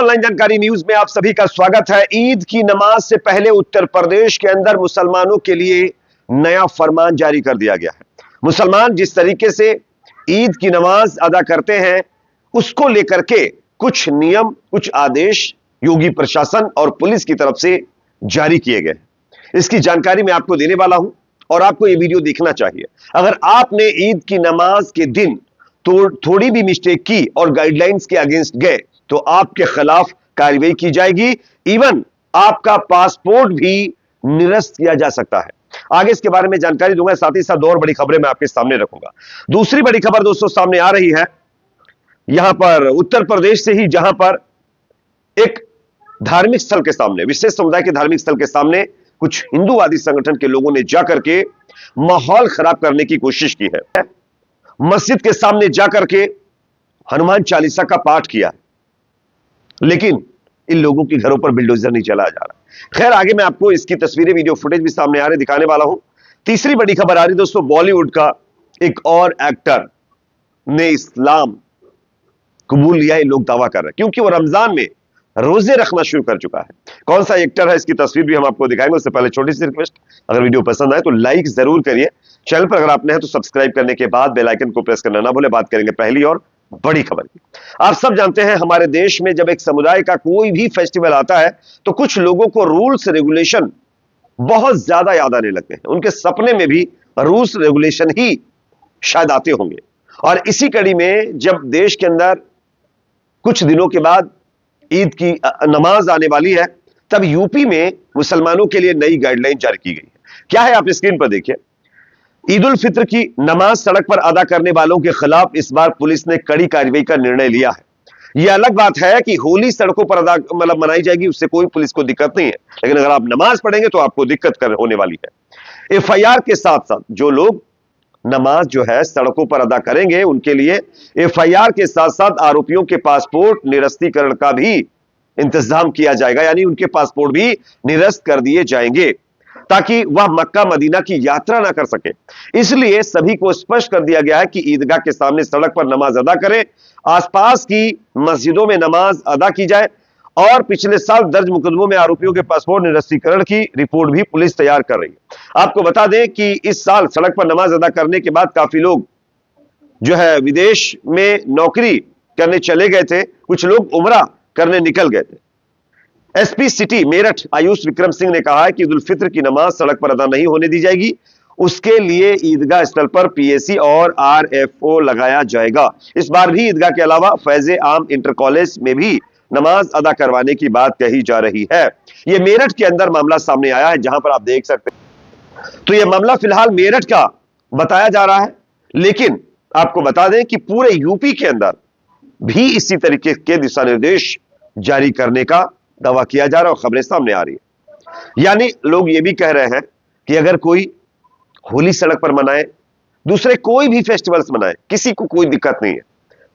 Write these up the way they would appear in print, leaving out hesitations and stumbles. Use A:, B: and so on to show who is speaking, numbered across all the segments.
A: Online जानकारी news में आप सभी का स्वागत है। ईद की नमाज से पहले उत्तर प्रदेश के अंदर मुसलमानों के लिए नया फरमान जारी कर दिया गया है। मुसलमान जिस तरीके से ईद की नमाज अदा करते हैं, उसको लेकर के कुछ नियम, कुछ आदेश योगी प्रशासन और पुलिस की तरफ से जारी किए गए। इसकी जानकारी मैं आपको देने वाला हूं और आपको यह वीडियो देखना चाहिए। अगर आपने ईद की नमाज के दिन तो थोड़ी भी मिस्टेक की और गाइडलाइंस के अगेंस्ट गए तो आपके खिलाफ कार्रवाई की जाएगी। इवन आपका पासपोर्ट भी निरस्त किया जा सकता है। आगे इसके बारे में जानकारी दूंगा, साथ ही साथ दो और बड़ी खबरें मैं आपके सामने रखूंगा। दूसरी बड़ी खबर दोस्तों सामने आ रही है यहां पर उत्तर प्रदेश से ही, जहां पर एक धार्मिक स्थल के सामने, विशेष समुदाय के धार्मिक स्थल के सामने कुछ हिंदूवादी संगठन के लोगों ने जाकर के माहौल खराब करने की कोशिश की है। मस्जिद के सामने जाकर के हनुमान चालीसा का पाठ किया, लेकिन इन लोगों के घरों पर बिल्डोजर नहीं चलाया जा रहा। खैर, आगे मैं आपको इसकी तस्वीरें, वीडियो फुटेज भी सामने आ रहे दिखाने वाला हूं। तीसरी बड़ी खबर आ रही दोस्तों, बॉलीवुड का एक और एक्टर ने इस्लाम कबूल लिया, ये लोग दावा कर रहे हैं, क्योंकि वो रमजान में रोजे रखना शुरू कर चुका है। कौन सा एक्टर है, इसकी तस्वीर भी हम आपको दिखाएंगे। उससे पहले छोटी सी रिक्वेस्ट, अगर वीडियो पसंद आए तो लाइक जरूर करिए। चैनल पर अगर आपने हैं तो सब्सक्राइब करने के बाद बेल आइकन को प्रेस करना ना भूले। बात करेंगे पहली और बड़ी खबर की। आप सब जानते हैं, हमारे देश में जब एक समुदाय का कोई भी फेस्टिवल आता है तो कुछ लोगों को रूल्स रेगुलेशन बहुत ज्यादा याद आने लगते हैं। उनके सपने में भी रूल्स रेगुलेशन ही शायद आते होंगे। और इसी कड़ी में जब देश के अंदर कुछ दिनों के बाद ईद की नमाज आने वाली है, तब यूपी में मुसलमानों के लिए नई गाइडलाइन जारी की गई है। क्या है, आप स्क्रीन पर देखिए। ईद उल फित्र की नमाज सड़क पर अदा करने वालों के खिलाफ इस बार पुलिस ने कड़ी कार्रवाई का निर्णय लिया है। यह अलग बात है कि होली सड़कों पर अदा मनाई जाएगी, उससे कोई पुलिस को दिक्कत नहीं है, लेकिन अगर आप नमाज पढ़ेंगे तो आपको दिक्कत होने वाली है। एफआईआर के साथ साथ जो लोग नमाज जो है सड़कों पर अदा करेंगे, उनके लिए एफआईआर के साथ साथ आरोपियों के पासपोर्ट निरस्तीकरण का भी इंतजाम किया जाएगा, यानी उनके पासपोर्ट भी निरस्त कर दिए जाएंगे ताकि वह मक्का मदीना की यात्रा ना कर सके। इसलिए सभी को स्पष्ट कर दिया गया है कि ईदगाह के सामने सड़क पर नमाज अदा करें, आसपास की मस्जिदों में नमाज अदा की जाए। और पिछले साल दर्ज मुकदमों में आरोपियों के पासपोर्ट निरस्तीकरण की रिपोर्ट भी पुलिस तैयार कर रही है। आपको बता दें कि इस साल सड़क पर नमाज अदा करने के बाद काफी लोग जो है विदेश में नौकरी करने चले गए थे, कुछ लोग उम्रा करने निकल गए थे। एसपी सिटी मेरठ आयुष विक्रम सिंह ने कहा है कि ईद उल फित्र की नमाज सड़क पर अदा नहीं होने दी जाएगी। उसके लिए ईदगाह स्थल पर पीएसी और आरएफओ लगाया जाएगा। इस बार भी ईदगाह के अलावा फैज आम इंटर कॉलेज में भी नमाज अदा करवाने की बात कही जा रही है। यह मेरठ के अंदर मामला सामने आया है, जहां पर आप देख सकते हैं। तो यह मामला फिलहाल मेरठ का बताया जा रहा है, लेकिन आपको बता दें कि पूरे यूपी के अंदर भी इसी तरीके के दिशा निर्देश जारी करने का दावा किया जा रहा है और खबरें सामने आ रही है। यानी लोग ये भी कह रहे हैं कि अगर कोई होली सड़क पर मनाए, दूसरे कोई भी फेस्टिवल्स मनाए, किसी को कोई दिक्कत नहीं है।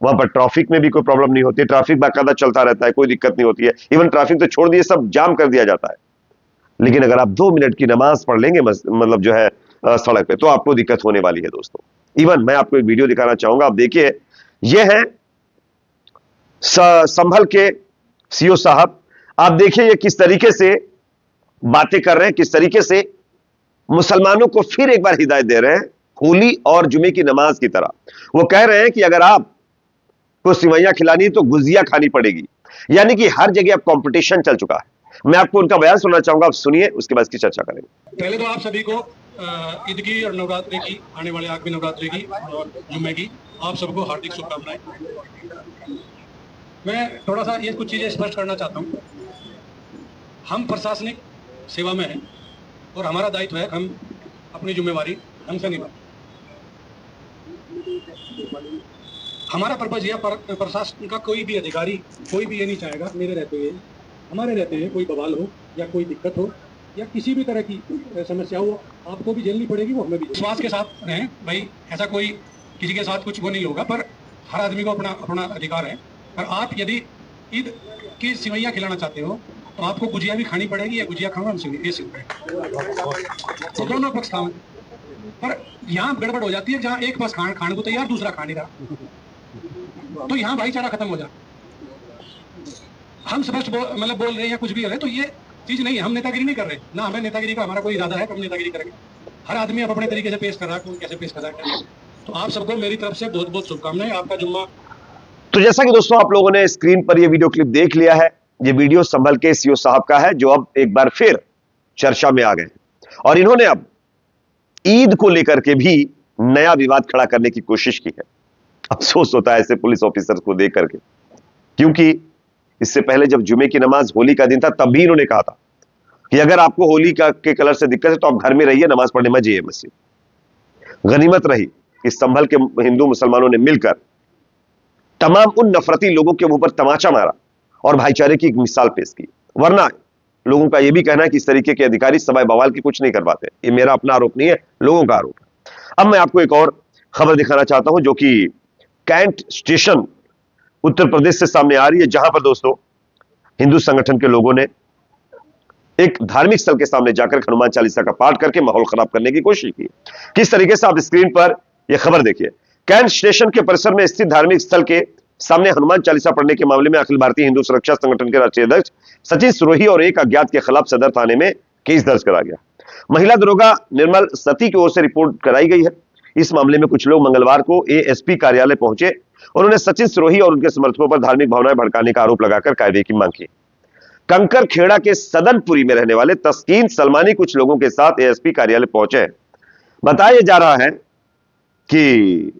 A: वहां पर ट्रैफिक में भी कोई प्रॉब्लम नहीं होती है, ट्रैफिक बाकायदा चलता रहता है, कोई दिक्कत नहीं होती है। इवन ट्रैफिक तो छोड़ दिए, सब जाम कर दिया जाता है। लेकिन अगर आप 2 मिनट की नमाज पढ़ लेंगे मतलब जो है सड़क पे, तो आपको दिक्कत होने वाली है दोस्तों। इवन मैं आपको एक वीडियो दिखाना चाहूंगा, आप देखिए। यह है संभल के सीओ साहब, आप देखिए ये किस तरीके से बातें कर रहे हैं, किस तरीके से मुसलमानों को फिर एक बार हिदायत दे रहे हैं होली और जुमे की नमाज की तरह। वो कह रहे हैं कि अगर आप को सिवैयां खिलानी तो गुजिया खानी पड़ेगी, यानी कि हर जगह अब कंपटीशन चल चुका है। मैं आपको उनका बयान सुनना चाहूंगा, आप सुनिए, उसके बाद इसकी चर्चा करेंगे।
B: पहले तो आप सभी को ईद की और नवरात्रि की, आने वाले आगामी नवरात्रि की और जुम्मे की आप सबको हार्दिक शुभकामनाएं। मैं थोड़ा सा ये कुछ चीज़ें स्पष्ट करना चाहता हूँ। हम प्रशासनिक सेवा में हैं और हमारा दायित्व है हम अपनी जिम्मेवारी ढंग से निभाएं। हमारा पर्पज यह, प्रशासन का कोई भी अधिकारी, कोई भी ये नहीं चाहेगा मेरे रहते हुए, हमारे रहते हुए कोई बवाल हो या कोई दिक्कत हो या किसी भी तरह की समस्या हो, आपको भी झेलनी पड़ेगी, वो हमें भी। विश्वास के साथ रहें भाई, ऐसा कोई किसी के साथ कुछ वो नहीं होगा, पर हर आदमी को अपना अपना अधिकार है। पर आप यदि ईद की सिवैयाँ खिलाना चाहते हो तो आपको गुजिया भी खानी पड़ेगी, या गुजिया खाऊंगा ये सिर्फ है, तो दोनों पक्ष खाओ। पर यहाँ गड़बड़ हो जाती है, जहाँ एक पक्ष खाने को तैयार, दूसरा खा नहीं रहा, तो यहाँ भाईचारा खत्म हो जाता। हम स्पष्ट मतलब बोल रहे हैं या कुछ भी हो रहे हैं, तो ये चीज नहीं है। हम नेतागिरी नहीं कर रहे, ना हमें नेतागिरी का हमारा कोई इरादा है कि हम नेतागिरी करेंगे। हर आदमी अब अपने तरीके से पेश कर रहा है, कौन कैसे पेश कर रहा है क्या नहीं। तो आप सबको मेरी तरफ से बहुत बहुत शुभकामनाएं। आपका जुम्मा।
A: तो जैसा कि दोस्तों आप लोगों ने स्क्रीन पर यह वीडियो क्लिप देख लिया है, यह वीडियो संभल के सीओ साहब का है, जो अब एक बार फिर चर्चा में आ गए और इन्होंने अब ईद को लेकर के भी नया विवाद खड़ा करने की कोशिश की है। अफसोस होता है ऐसे पुलिस ऑफिसर्स को देख करके, क्योंकि इससे पहले जब जुमे की नमाज होली का दिन था, तब भी इन्होंने कहा था कि अगर आपको होली के कलर से दिक्कत है तो आप घर में रहिए, नमाज पढ़ने मत जाइए मस्जिद। गनीमत रही कि संभल के हिंदू मुसलमानों ने मिलकर तमाम उन नफरती लोगों के मुंह पर तमाचा मारा और भाईचारे की एक मिसाल पेश की। वरना लोगों का यह भी कहना है कि इस तरीके के अधिकारी सवाए बवाल की कुछ नहीं कर पाते। ये मेरा अपना आरोप नहीं है, लोगों का आरोप है। अब मैं आपको एक और खबर दिखाना चाहता हूं, जो कि कैंट स्टेशन उत्तर प्रदेश से सामने आ रही है, जहां पर दोस्तों हिंदू संगठन के लोगों ने एक धार्मिक स्थल के सामने जाकर हनुमान चालीसा का पाठ करके माहौल खराब करने की कोशिश की। किस तरीके से, आप स्क्रीन पर यह खबर देखिए। कैंट स्टेशन के परिसर में स्थित धार्मिक स्थल के सामने हनुमान चालीसा पढ़ने के मामले में अखिल भारतीय हिंदू सुरक्षा संगठन के राष्ट्रीय अध्यक्ष सचिन सिरोही और एक अज्ञात के खिलाफ सदर थाने में केस दर्ज करा गया। महिला दरोगा निर्मल सती की ओर से रिपोर्ट कराई गई है। इस मामले में कुछ लोग मंगलवार को एएसपी कार्यालय पहुंचे। उन्होंने सचिन सिरोही और उनके समर्थकों पर धार्मिक भावनाएं भड़काने का आरोप लगाकर कार्रवाई की मांग की। कंकर खेड़ा के सदनपुरी में रहने वाले तस्कीन सलमानी कुछ लोगों के साथ एएसपी कार्यालय पहुंचे। बताया जा रहा है कि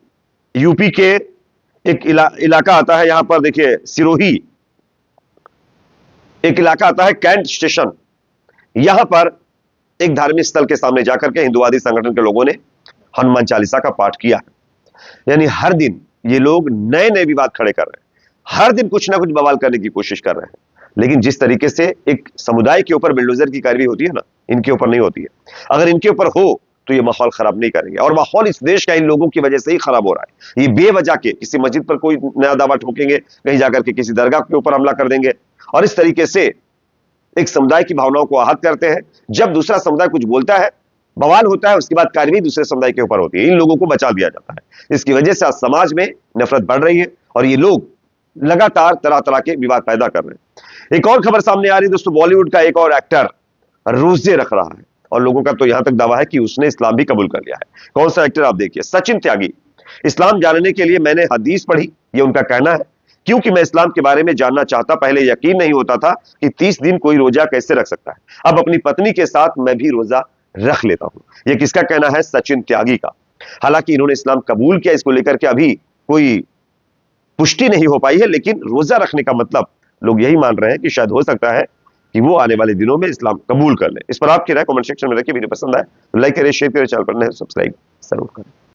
A: यूपी के एक इलाका आता है, यहां पर देखिए सिरोही, एक इलाका आता है कैंट स्टेशन। यहां पर एक धार्मिक स्थल के सामने जाकर के हिंदुवादी संगठन के लोगों ने हनुमान चालीसा का पाठ किया। यानी हर दिन ये लोग नए नए विवाद खड़े कर रहे हैं, हर दिन कुछ ना कुछ बवाल करने की कोशिश कर रहे हैं। लेकिन जिस तरीके से एक समुदाय के ऊपर बिल्डोजर की कार्रवाई होती है ना, इनके ऊपर नहीं होती है। अगर इनके ऊपर हो तो ये माहौल खराब नहीं करेंगे, और माहौल इस देश का इन लोगों की वजह से ही खराब हो रहा है। ये बेवजह के किसी मस्जिद पर कोई नया दावा ठोकेंगे, कहीं जाकर के किसी दरगाह के ऊपर हमला कर देंगे, और इस तरीके से एक समुदाय की भावनाओं को आहत करते हैं। जब दूसरा समुदाय कुछ बोलता है, बवाल होता है, उसके बाद कार्रवाई दूसरे समुदाय के ऊपर होती है। इन लोगों को बचा दिया जाता है। इसकी वजह से आज समाज में नफरत बढ़ रही है और ये लोग लगातार तरह तरह के विवाद पैदा कर रहे हैं। एक और खबर सामने आ रही है दोस्तों, बॉलीवुड का एक और एक्टर रोजे रख रहा है और लोगों का तो यहां तक दावा है कि उसने इस्लाम भी कबूल कर लिया है। कौन सा एक्टर, आप देखिए, सचिन त्यागी। इस्लाम जानने के लिए मैंने हदीस पढ़ी, ये उनका कहना है, क्योंकि मैं इस्लाम के बारे में जानना चाहता। पहले यकीन नहीं होता था कि 30 दिन कोई रोजा कैसे रख सकता है। अब अपनी पत्नी के साथ मैं भी रोजा रख लेता हूं। यह किसका कहना है? सचिन त्यागी का। हालांकि इन्होंने इस्लाम कबूल किया, इसको लेकर के अभी कोई पुष्टि नहीं हो पाई है, लेकिन रोजा रखने का मतलब लोग यही मान रहे हैं कि शायद हो सकता है कि वो आने वाले दिनों में इस्लाम कबूल कर ले। इस पर आपकी राय कमेंट सेक्शन में रखिए। वीडियो पसंद आए तो लाइक करें, शेयर करें, चैनल पर नए सब्सक्राइब जरूर करें।